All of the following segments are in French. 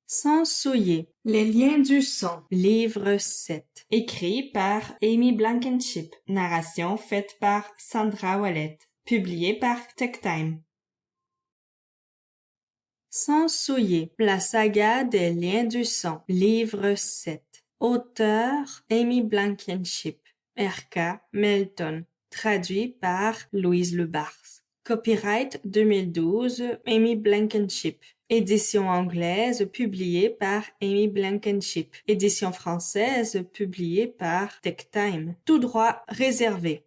Sans souiller. Les liens du sang. Livre 7. Écrit par Amy Blankenship. Narration faite par Sandra Wallet. Publié par Tech Time. Sans souiller. La saga des liens du sang. Livre 7. Auteur Amy Blankenship. R.K. Melton. Traduit par Louise Lebars. Copyright 2012 Amy Blankenship. Édition anglaise publiée par Amy Blankenship. Édition française publiée par Tech Time. Tout droit réservé.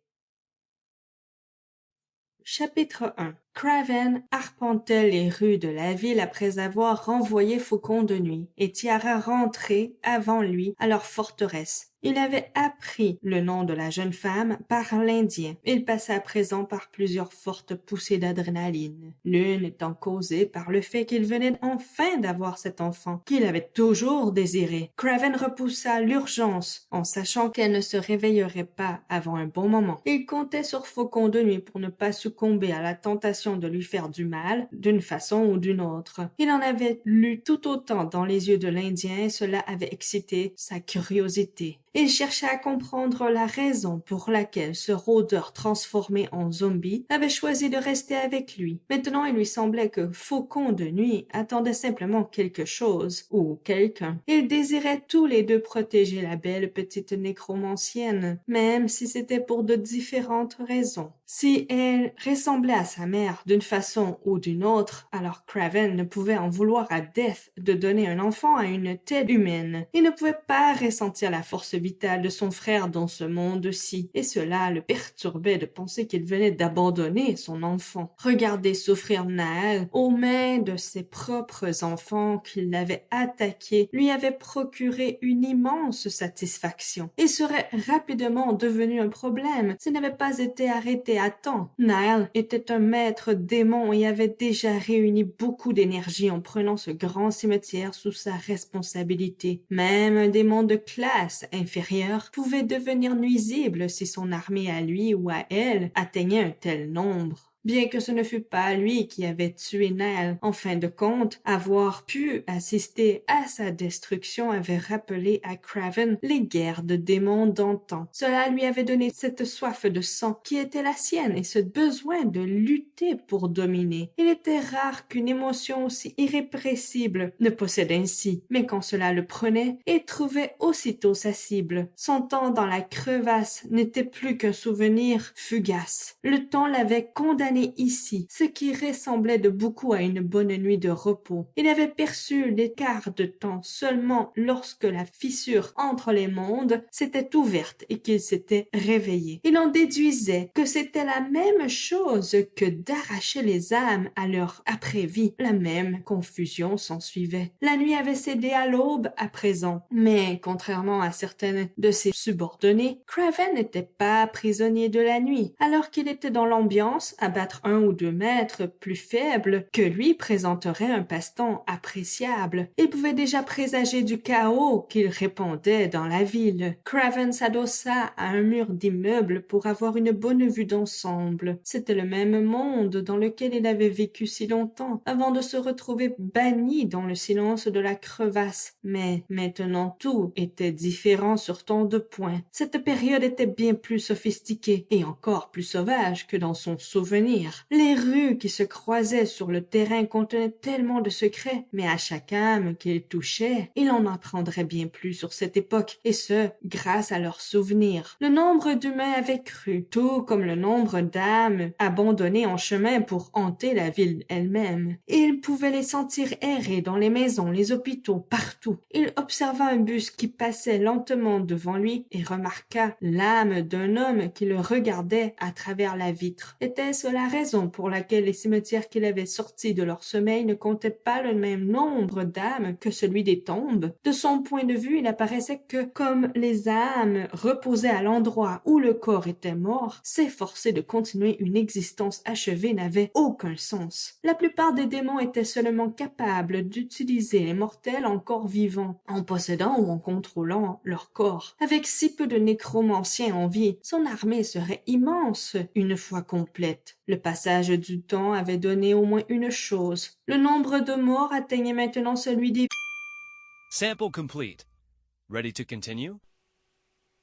Chapitre 1. Craven arpentait les rues de la ville après avoir renvoyé Faucon de nuit, et Tiara rentrait avant lui à leur forteresse. Il avait appris le nom de la jeune femme par l'Indien. Il passait à présent par plusieurs fortes poussées d'adrénaline, l'une étant causée par le fait qu'il venait enfin d'avoir cet enfant qu'il avait toujours désiré. Craven repoussa l'urgence en sachant qu'elle ne se réveillerait pas avant un bon moment. Il comptait sur Faucon de nuit pour ne pas succomber à la tentation de lui faire du mal d'une façon ou d'une autre. Il en avait lu tout autant dans les yeux de l'Indien et cela avait excité sa curiosité. Il cherchait à comprendre la raison pour laquelle ce rôdeur transformé en zombie avait choisi de rester avec lui. Maintenant, il lui semblait que Faucon de nuit attendait simplement quelque chose ou quelqu'un. Ils désiraient tous les deux protéger la belle petite nécromancienne, même si c'était pour de différentes raisons. Si elle ressemblait à sa mère d'une façon ou d'une autre, alors Craven ne pouvait en vouloir à Death de donner un enfant à une tête humaine. Il ne pouvait pas ressentir la force vitale de son frère dans ce monde-ci, et cela le perturbait de penser qu'il venait d'abandonner son enfant. Regarder souffrir Naël aux mains de ses propres enfants qui l'avaient attaqué lui avait procuré une immense satisfaction. Il serait rapidement devenu un problème s'il n'avait pas été arrêté à temps. Naël était un maître démon et avait déjà réuni beaucoup d'énergie en prenant ce grand cimetière sous sa responsabilité. Même un démon de classe inférieure pouvait devenir nuisible si son armée à lui ou à elle atteignait un tel nombre. Bien que ce ne fût pas lui qui avait tué Nell, en fin de compte, avoir pu assister à sa destruction avait rappelé à Craven les guerres de démons d'antan. Cela lui avait donné cette soif de sang qui était la sienne et ce besoin de lutter pour dominer. Il était rare qu'une émotion aussi irrépressible ne possède ainsi, mais quand cela le prenait, il trouvait aussitôt sa cible. Son temps dans la crevasse n'était plus qu'un souvenir fugace. Le temps l'avait condamné ici, ce qui ressemblait de beaucoup à une bonne nuit de repos. Il avait perçu l'écart de temps seulement lorsque la fissure entre les mondes s'était ouverte et qu'il s'était réveillé. Il en déduisait que c'était la même chose que d'arracher les âmes à leur après-vie. La même confusion s'ensuivait. La nuit avait cédé à l'aube à présent, mais contrairement à certaines de ses subordonnées, Craven n'était pas prisonnier de la nuit. Alors qu'il était dans l'ambiance, abattre un ou deux maîtres plus faibles que lui présenterait un passe-temps appréciable. Il pouvait déjà présager du chaos qu'il répandait dans la ville. Craven s'adossa à un mur d'immeuble pour avoir une bonne vue d'ensemble. C'était le même monde dans lequel il avait vécu si longtemps, avant de se retrouver banni dans le silence de la crevasse. Mais maintenant tout était différent sur tant de points. Cette période était bien plus sophistiquée et encore plus sauvage que dans son souvenir. Les rues qui se croisaient sur le terrain contenaient tellement de secrets, mais à chaque âme qu'il touchait, il en apprendrait bien plus sur cette époque, et ce, grâce à leurs souvenirs. Le nombre d'humains avait cru, tout comme le nombre d'âmes abandonnées en chemin pour hanter la ville elle-même. Et il pouvait les sentir errer dans les maisons, les hôpitaux, partout. Il observa un bus qui passait lentement devant lui et remarqua l'âme d'un homme qui le regardait à travers la vitre. Était-ce la raison pour laquelle les cimetières qu'il avait sortis de leur sommeil ne comptaient pas le même nombre d'âmes que celui des tombes? De son point de vue, il apparaissait que, comme les âmes reposaient à l'endroit où le corps était mort, s'efforcer de continuer une existence achevée n'avait aucun sens. La plupart des démons étaient seulement capables d'utiliser les mortels encore vivants, en possédant ou en contrôlant leur corps. Avec si peu de nécromanciens en vie, son armée serait immense une fois complète. Le passage du temps avait donné au moins une chose. Le nombre de morts atteignait maintenant celui des Sample complete. Ready to continue?